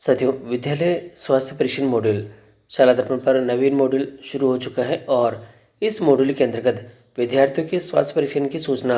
साथियों, विद्यालय स्वास्थ्य परीक्षण मॉड्यूल शाला दर्पण पर नवीन मॉड्यूल शुरू हो चुका है और इस मॉड्यूल के अंतर्गत विद्यार्थियों के स्वास्थ्य परीक्षण की सूचना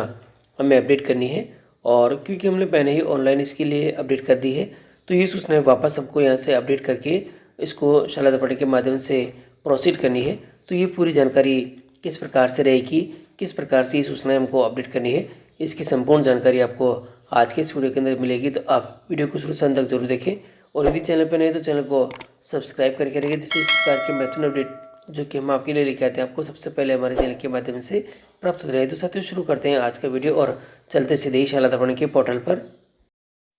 हमें अपडेट करनी है। और क्योंकि हमने पहले ही ऑनलाइन इसके लिए अपडेट कर दी है, तो ये सूचनाएं वापस हमको यहाँ से अपडेट करके इसको शाला दर्पण के माध्यम से प्रोसीड करनी है। तो ये पूरी जानकारी किस प्रकार से रहेगी, किस प्रकार से ये सूचनाएं हमको अपडेट करनी है, इसकी संपूर्ण जानकारी आपको आज के इस वीडियो के अंदर मिलेगी। तो आप वीडियो को शुरू से अंत तक जरूर देखें और यदि चैनल पर नए तो चैनल को सब्सक्राइब करके रखिए, जिससे इस प्रकार के महत्वपूर्ण अपडेट जो कि हम आपके लिए लेके आते हैं आपको सबसे पहले हमारे चैनल के माध्यम से प्राप्त होते रहे। तो साथियों, शुरू करते हैं आज का वीडियो और चलते सीधे ही शाला दर्पण के पोर्टल पर।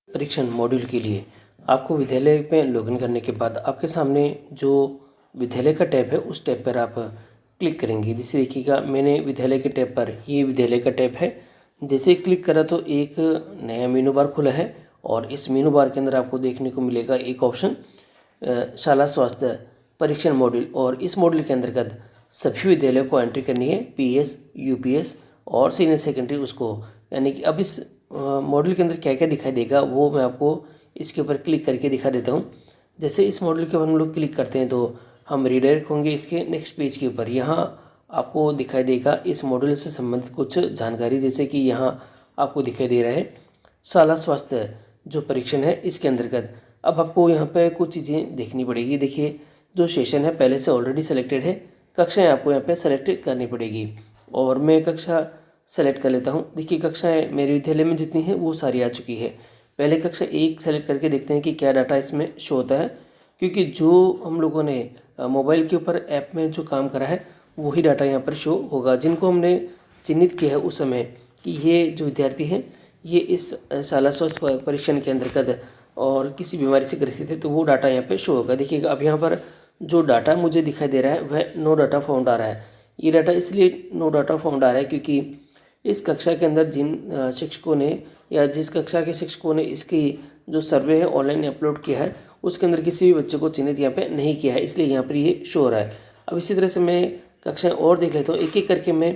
परीक्षण मॉड्यूल के लिए आपको विद्यालय में लॉगिन करने के बाद आपके सामने जो विद्यालय का टैब है उस टैब पर आप क्लिक करेंगे। जैसे देखिएगा, मैंने विद्यालय के टैब पर, ये विद्यालय का टैब है, जैसे क्लिक करा तो एक नया मेनू बार खुला है और इस मेनू बार के अंदर आपको देखने को मिलेगा एक ऑप्शन शाला स्वास्थ्य परीक्षण मॉड्यूल। और इस मॉड्यूल के अंतर्गत सभी विद्यालयों को एंट्री करनी है, पीएस, यूपीएस और सीनियर सेकेंडरी उसको। यानी कि अब इस मॉड्यूल के अंदर क्या क्या दिखाई देगा वो मैं आपको इसके ऊपर क्लिक करके दिखा देता हूँ। जैसे इस मॉड्यूल के ऊपर हम लोग क्लिक करते हैं तो हम रीडायरेक्ट होंगे इसके नेक्स्ट पेज के ऊपर। यहाँ आपको दिखाई देगा इस मॉड्यूल से संबंधित कुछ जानकारी, जैसे कि यहाँ आपको दिखाई दे रहा है शाला स्वास्थ्य जो परीक्षण है इसके अंतर्गत। अब आपको यहाँ पे कुछ चीज़ें देखनी पड़ेगी। देखिए, जो सेशन है पहले से ऑलरेडी सेलेक्टेड है, कक्षाएं आपको यहाँ पे सेलेक्ट करनी पड़ेगी और मैं कक्षा सेलेक्ट कर लेता हूँ। देखिए, कक्षाएं मेरे विद्यालय में जितनी हैं वो सारी आ चुकी है। पहले कक्षा 1 सेलेक्ट करके देखते हैं कि क्या डाटा इसमें शो होता है, क्योंकि जो हम लोगों ने मोबाइल के ऊपर ऐप में जो काम करा है वही डाटा यहाँ पर शो होगा। जिनको हमने चिन्हित किया है उस समय कि ये जो विद्यार्थी हैं ये इस शाला स्वास्थ्य परीक्षण के अंतर्गत और किसी बीमारी से ग्रसित है, तो वो डाटा यहाँ पे शो होगा। देखिएगा, अब यहाँ पर जो डाटा मुझे दिखाई दे रहा है वह नो डाटा फाउंड आ रहा है। ये डाटा इसलिए नो डाटा फाउंड आ रहा है क्योंकि इस कक्षा के अंदर जिन शिक्षकों ने या जिस कक्षा के शिक्षकों ने इसकी जो सर्वे है ऑनलाइन अपलोड किया है उसके अंदर किसी भी बच्चे को चिन्हित यहाँ पे नहीं किया है, इसलिए यहाँ पर ये शो हो रहा है। अब इसी तरह से मैं कक्षाएँ और देख लेता हूँ, एक एक करके मैं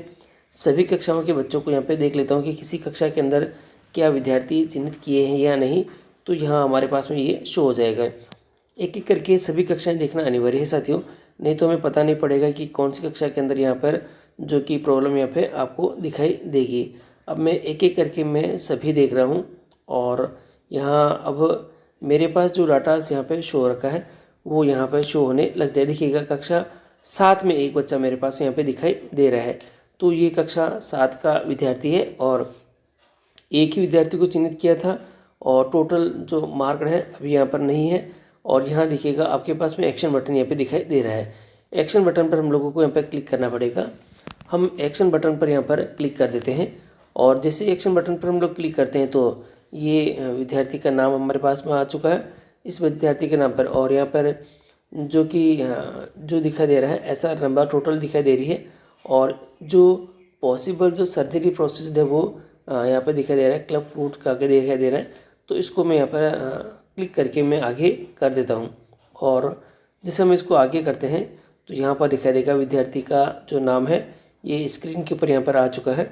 सभी कक्षाओं के बच्चों को यहाँ पे देख लेता हूँ कि किसी कक्षा के अंदर क्या विद्यार्थी चिन्हित किए हैं या नहीं। तो यहाँ हमारे पास में ये शो हो जाएगा। एक एक करके सभी कक्षाएं देखना अनिवार्य है साथियों, नहीं तो हमें पता नहीं पड़ेगा कि कौन सी कक्षा के अंदर यहाँ पर जो कि प्रॉब्लम यहाँ पे आपको दिखाई देगी। अब मैं एक एक करके मैं सभी देख रहा हूँ और यहाँ अब मेरे पास जो डाटा यहाँ पे शो रखा है वो यहाँ पर शो होने लग जाए। देखिएगा, कक्षा 7 में एक बच्चा मेरे पास यहाँ पे दिखाई दे रहा है, तो ये कक्षा 7 का विद्यार्थी है और एक ही विद्यार्थी को चिन्हित किया था और टोटल जो मार्क है अभी यहाँ पर नहीं है। और यहाँ देखिएगा, आपके पास में एक्शन बटन यहाँ पे दिखाई दे रहा है। एक्शन बटन पर हम लोगों को यहाँ पर क्लिक करना पड़ेगा। हम एक्शन बटन पर यहाँ पर क्लिक कर देते हैं और जैसे एक्शन बटन पर हम लोग क्लिक करते हैं तो ये विद्यार्थी का नाम हमारे पास में आ चुका है इस विद्यार्थी के नाम पर। और यहाँ पर जो कि जो दिखाई दे रहा है ऐसा नंबर टोटल दिखाई दे रही है और जो पॉसिबल जो सर्जरी प्रोसेस है वो यहाँ पर दिखाई दे रहा है, क्लब फ्रूट का आगे दिखाई दे रहा है। तो इसको मैं यहाँ पर क्लिक करके मैं आगे कर देता हूँ और जैसे हम इसको आगे करते हैं तो यहाँ पर दिखाई देगा विद्यार्थी का जो नाम है ये स्क्रीन के ऊपर यहाँ पर आ चुका है।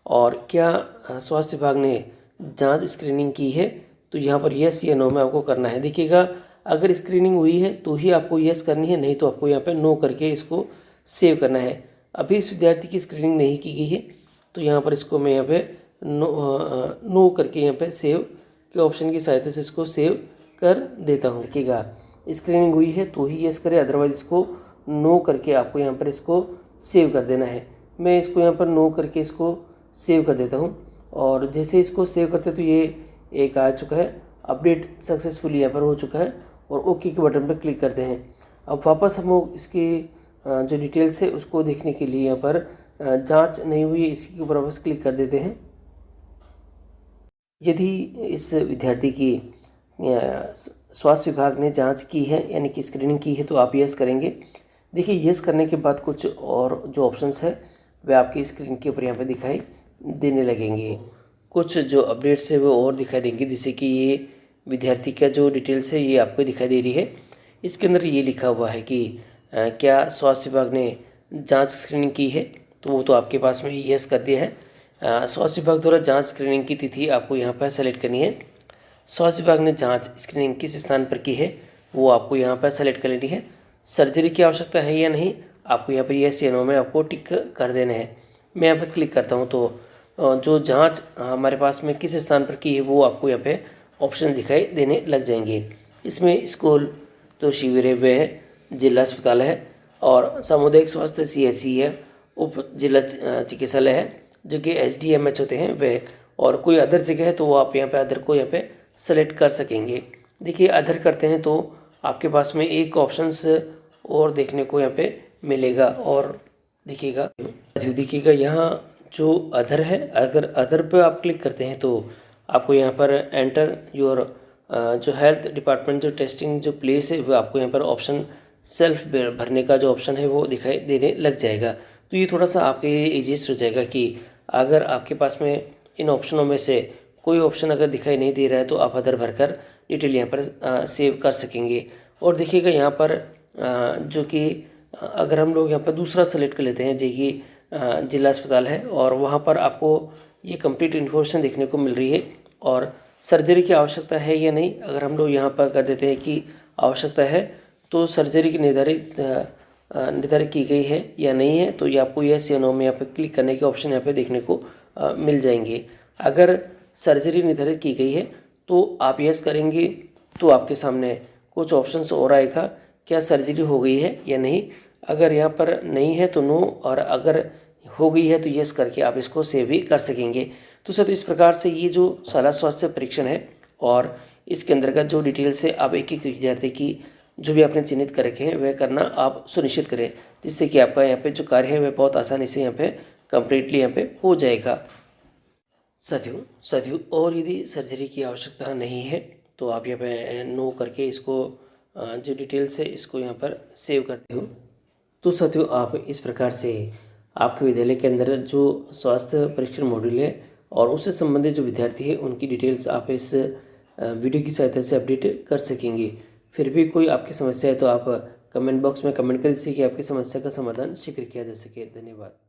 और क्या स्वास्थ्य विभाग ने जांच स्क्रीनिंग की है, तो यहाँ पर यस या नो में आपको करना है। देखिएगा, अगर स्क्रीनिंग हुई है तो ही आपको यस करनी है, नहीं तो आपको यहाँ पर नो करके इसको सेव करना है। अभी इस विद्यार्थी की स्क्रीनिंग नहीं की गई है तो यहाँ पर इसको मैं यहाँ पे नो करके यहाँ पे सेव के ऑप्शन की सहायता से इसको सेव कर देता हूँ। देखिएगा, स्क्रीनिंग हुई है तो ही यस करें, अदरवाइज इसको नो करके आपको यहाँ पर इसको सेव कर देना है। मैं इसको यहाँ पर नो करके इसको सेव कर देता हूँ और जैसे इसको सेव करते तो ये एक आ चुका है, अपडेट सक्सेसफुली यहाँ पर हो चुका है और ओके के बटन पर क्लिक करते हैं। अब वापस हम लोग इसकी जो डिटेल्स है उसको देखने के लिए यहाँ पर जांच नहीं हुई है इसके ऊपर वापस क्लिक कर देते हैं। यदि इस विद्यार्थी की स्वास्थ्य विभाग ने जांच की है यानी कि स्क्रीनिंग की है तो आप यस करेंगे। देखिए, यस करने के बाद कुछ और जो ऑप्शंस है वे आपकी स्क्रीन के ऊपर यहाँ पे दिखाई देने लगेंगे। कुछ जो अपडेट्स है वो और दिखाई देंगे, जैसे कि ये विद्यार्थी का जो डिटेल्स है ये आपको दिखाई दे रही है। इसके अंदर ये लिखा हुआ है कि क्या स्वास्थ्य विभाग ने जांच स्क्रीनिंग की है, तो वो तो आपके पास में यस कर दिया है। स्वास्थ्य विभाग द्वारा जांच स्क्रीनिंग की तिथि आपको यहाँ पर सेलेक्ट करनी है। स्वास्थ्य विभाग ने जांच स्क्रीनिंग किस स्थान पर की है वो आपको यहाँ पर सेलेक्ट कर लेनी है। सर्जरी की आवश्यकता है या नहीं आपको यहाँ पर येस या नो में आपको टिक कर देना है। मैं यहाँ पर क्लिक करता हूँ तो जो जांच हमारे पास में किस स्थान पर की है वो आपको यहाँ पे ऑप्शन दिखाई देने लग जाएंगे। इसमें स्कूल तो शिविर है, वह है, जिला अस्पताल है और सामुदायिक स्वास्थ्य CSC है, उप जिला चिकित्सालय है जो कि SDMH होते हैं वह, और कोई अदर जगह है तो वो आप यहाँ पे अदर को यहाँ पे सेलेक्ट कर सकेंगे। देखिए अदर करते हैं तो आपके पास में एक ऑप्शंस और देखने को यहाँ पे मिलेगा और देखिएगा यहाँ जो अदर है, अगर अदर पे आप क्लिक करते हैं तो आपको यहाँ पर एंटर योर जो हेल्थ डिपार्टमेंट जो टेस्टिंग जो प्लेस है वो आपको यहाँ पर ऑप्शन सेल्फ भरने का जो ऑप्शन है वो दिखाई देने लग जाएगा। तो ये थोड़ा सा आपके लिए ईजीएस्ट हो जाएगा कि अगर आपके पास में इन ऑप्शनों में से कोई ऑप्शन अगर दिखाई नहीं दे रहा है तो आप अदर भरकर डिटेल यहाँ पर सेव कर सकेंगे। और देखिएगा यहाँ पर जो कि अगर हम लोग यहाँ पर दूसरा सेलेक्ट कर लेते हैं जो कि जिला अस्पताल है और वहाँ पर आपको ये कंप्लीट इन्फॉर्मेशन देखने को मिल रही है और सर्जरी की आवश्यकता है या नहीं अगर हम लोग यहाँ पर कर देते हैं कि आवश्यकता है तो सर्जरी की निर्धारित की गई है या नहीं है तो ये आपको येस या नो में यहाँ पर क्लिक करने के ऑप्शन यहाँ पे देखने को मिल जाएंगे। अगर सर्जरी निर्धारित की गई है तो आप येस करेंगे तो आपके सामने कुछ ऑप्शंस और आएगा, क्या सर्जरी हो गई है या नहीं। अगर यहाँ पर नहीं है तो नो, और अगर हो गई है तो येस करके आप इसको सेव भी कर सकेंगे। तो सर, तो इस प्रकार से ये जो शाला स्वास्थ्य परीक्षण है और इसके अंतर्गत जो डिटेल्स है आप एक एक विद्यार्थी की जो भी आपने चिन्हित कर रखे हैं वह करना आप सुनिश्चित करें, जिससे कि आपका यहाँ पे जो कार्य है वह बहुत आसानी से यहाँ पे कम्प्लीटली यहाँ पे हो जाएगा। साथियों और यदि सर्जरी की आवश्यकता नहीं है तो आप यहाँ पे नो करके इसको जो डिटेल्स है इसको यहाँ पर सेव करते हो। तो साथियों, आप इस प्रकार से आपके विद्यालय के अंदर जो स्वास्थ्य परीक्षण मॉड्यूल है और उससे संबंधित जो विद्यार्थी है उनकी डिटेल्स आप इस वीडियो की सहायता से अपडेट कर सकेंगे। फिर भी कोई आपकी समस्या है तो आप कमेंट बॉक्स में कमेंट कर दीजिए कि आपकी समस्या का समाधान शीघ्र किया जा सके। धन्यवाद।